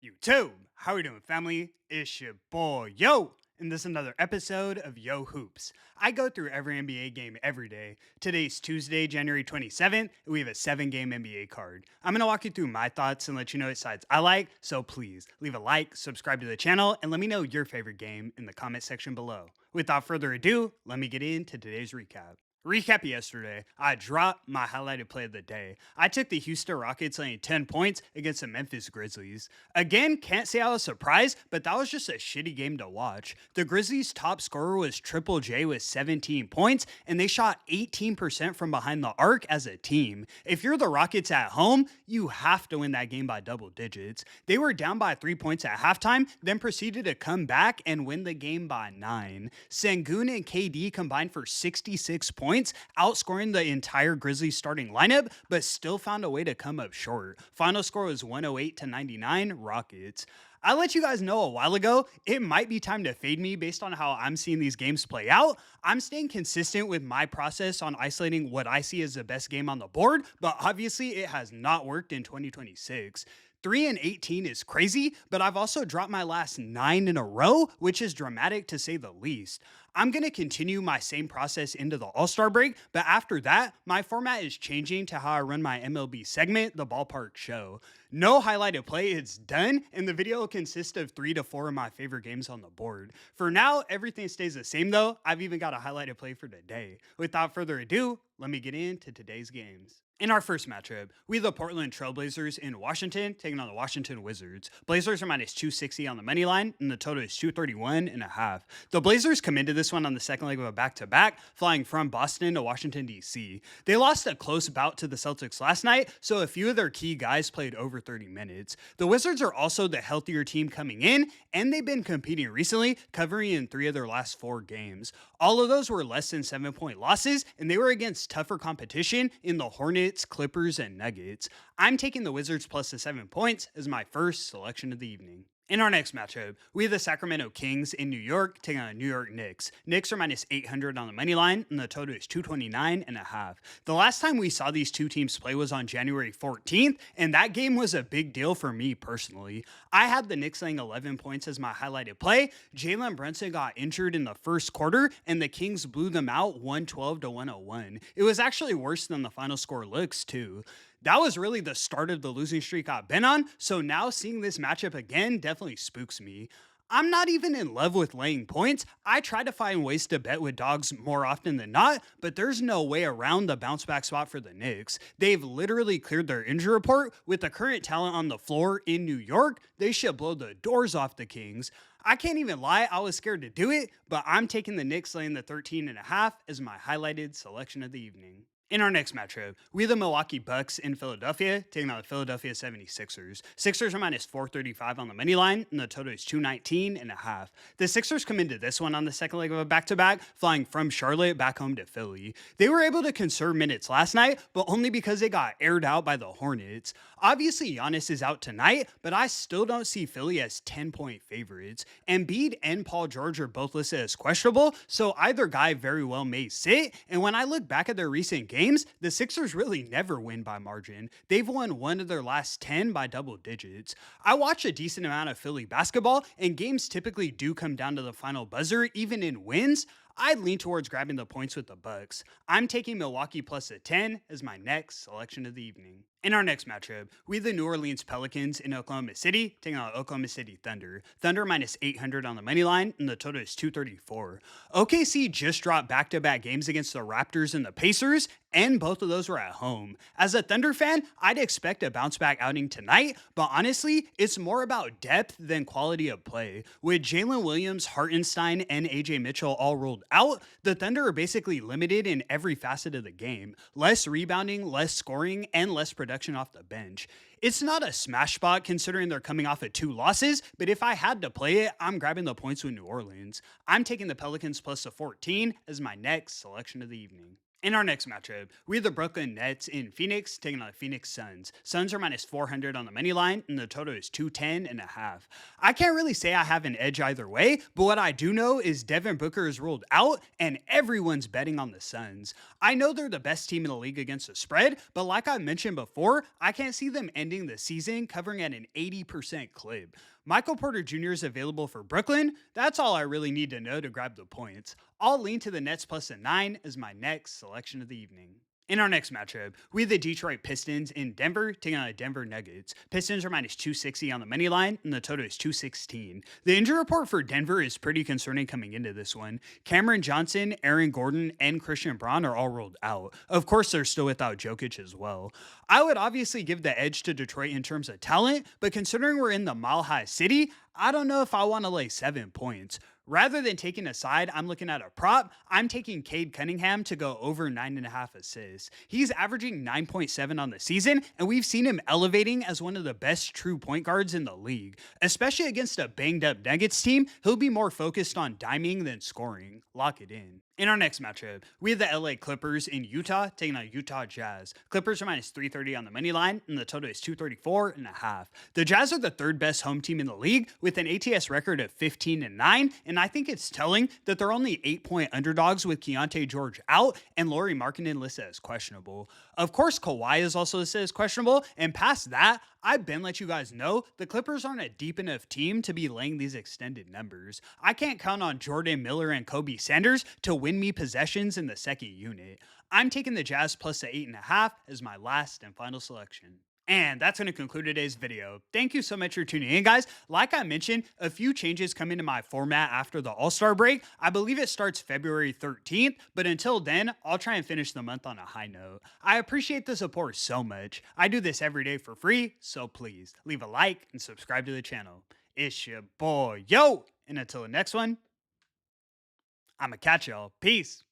YouTube, how we doing, family? It's your boy, Yo, and this is another episode of YoHoops. I go through every NBA game every day. Today's Tuesday, January 27th, and we have a 7-game NBA card. I'm going to walk you through my thoughts and let you know what sides I like, so please leave a like, subscribe to the channel, and let me know your favorite game in the comment section below. Without further ado, let me get into today's recap. Recap yesterday, I dropped my highlighted play of the day. I took the Houston Rockets laying 10 points against the Memphis Grizzlies. Again, can't say I was surprised, but that was just a shitty game to watch. The Grizzlies' top scorer was Triple J with 17 points, and they shot 18% from behind the arc as a team. If you're the Rockets at home, you have to win that game by double digits. They were down by 3 points at halftime, then proceeded to come back and win the game by 9. Sengun and KD combined for 66 points, outscoring the entire Grizzlies starting lineup, but still found a way to come up short. Final score was 108-99 Rockets. I let you guys know a while ago, it might be time to fade me based on how I'm seeing these games play out. I'm staying consistent with my process on isolating what I see as the best game on the board, but obviously it has not worked in 2026. 3-18 is crazy, but I've also dropped my last 9 in a row, which is dramatic to say the least. I'm going to continue my same process into the All-Star break, but after that, my format is changing to how I run my MLB segment, The Ballpark Show. No highlighted play, it's done, and the video will consist of 3 to 4 of my favorite games on the board. For now, everything stays the same though. I've even got a highlighted play for today. Without further ado, let me get into today's games. In our first matchup, we have the Portland Trailblazers in Washington taking on the Washington Wizards. Blazers are minus 260 on the money line, and the total is 231.5. The Blazers come into this one on the second leg of a back-to-back, flying from Boston to Washington, D.C. They lost a close bout to the Celtics last night, so a few of their key guys played over 30 minutes. The Wizards are also the healthier team coming in, and they've been competing recently, covering in 3 of their last 4 games. All of those were less than 7-point losses, and they were against tougher competition in the Hornets, Clippers, and Nuggets. I'm taking the Wizards plus the 7 points as my first selection of the evening. In our next matchup, we have the Sacramento Kings in New York taking on the New York Knicks. Knicks are minus 800 on the money line, and the total is 229.5. The last time we saw these two teams play was on January 14th, and that game was a big deal for me personally. I had the Knicks laying 11 points as my highlighted play. Jalen Brunson got injured in the first quarter, and the Kings blew them out 112-101. It was actually worse than the final score looks, too. That was really the start of the losing streak I've been on, so now seeing this matchup again definitely spooks me. I'm not even in love with laying points. I try to find ways to bet with dogs more often than not, but there's no way around the bounce back spot for the Knicks. They've literally cleared their injury report. With the current talent on the floor in New York, they should blow the doors off the Kings. I can't even lie, I was scared to do it, but I'm taking the Knicks laying the 13.5 as my highlighted selection of the evening. In our next matchup, we have the Milwaukee Bucks in Philadelphia taking on the Philadelphia 76ers. Sixers are minus 435 on the money line, and the total is 219.5. The Sixers come into this one on the second leg of a back-to-back, flying from Charlotte back home to Philly. They were able to conserve minutes last night, but only because they got aired out by the Hornets. Obviously, Giannis is out tonight, but I still don't see Philly as 10-point favorites. Embiid and Paul George are both listed as questionable, so either guy very well may sit, and when I look back at their recent games, the Sixers really never win by margin. They've won 1 of their last 10 by double digits. I watch a decent amount of Philly basketball, and games typically do come down to the final buzzer, even in wins. I'd lean towards grabbing the points with the Bucks. I'm taking Milwaukee plus a 10 as my next selection of the evening. In our next matchup, we have the New Orleans Pelicans in Oklahoma City taking on Oklahoma City Thunder. Thunder minus 800 on the money line, and the total is 234. OKC just dropped back-to-back games against the Raptors and the Pacers, and both of those were at home. As a Thunder fan, I'd expect a bounce-back outing tonight, but honestly, it's more about depth than quality of play. With Jalen Williams, Hartenstein, and AJ Mitchell all ruled out, the Thunder are basically limited in every facet of the game. Less rebounding, less scoring, and less production off the bench. It's not a smash spot considering they're coming off of 2 losses, but if I had to play it, I'm grabbing the points with New Orleans. I'm taking the Pelicans plus a 14 as my next selection of the evening. In our next matchup, we have the Brooklyn Nets in Phoenix taking on the Phoenix Suns. Suns are minus 400 on the money line, and the total is 210.5. I can't really say I have an edge either way, but what I do know is Devin Booker is ruled out, and everyone's betting on the Suns. I know they're the best team in the league against the spread, but like I mentioned before, I can't see them ending the season covering at an 80% clip. Michael Porter Jr. is available for Brooklyn. That's all I really need to know to grab the points. I'll lean to the Nets plus a 9 as my next selection of the evening. In our next matchup, we have the Detroit Pistons in Denver taking on the Denver Nuggets. Pistons are minus 260 on the money line, and the total is 216. The injury report for Denver is pretty concerning coming into this one. Cameron Johnson, Aaron Gordon, and Christian Braun are all ruled out. Of course, they're still without Jokic as well. I would obviously give the edge to Detroit in terms of talent, but considering we're in the Mile High City, I don't know if I want to lay 7 points. Rather than taking a side, I'm looking at a prop. I'm taking Cade Cunningham to go over 9.5 assists. He's averaging 9.7 on the season, and we've seen him elevating as one of the best true point guards in the league. Especially against a banged up Nuggets team, he'll be more focused on diming than scoring. Lock it in. In our next matchup, we have the LA Clippers in Utah taking on Utah Jazz. Clippers are minus 330 on the money line, and the total is 234.5. The Jazz are the third best home team in the league with an ATS record of 15-9, and I think it's telling that they're only 8-point underdogs with Keontae George out and Lauri Markkanen listed as questionable. Of course, Kawhi is also listed as questionable, and past that, I've been let you guys know the Clippers aren't a deep enough team to be laying these extended numbers. I can't count on Jordan Miller and Kobe Sanders to win me possessions in the second unit. I'm taking the Jazz plus the 8.5 as my last and final selection. And that's going to conclude today's video. Thank you so much for tuning in, guys. Like I mentioned, a few changes come into my format after the All-Star break. I believe it starts February 13th, but until then, I'll try and finish the month on a high note. I appreciate the support so much. I do this every day for free, so please leave a like and subscribe to the channel. It's your boy, Yo! And until the next one, I'ma catch y'all. Peace.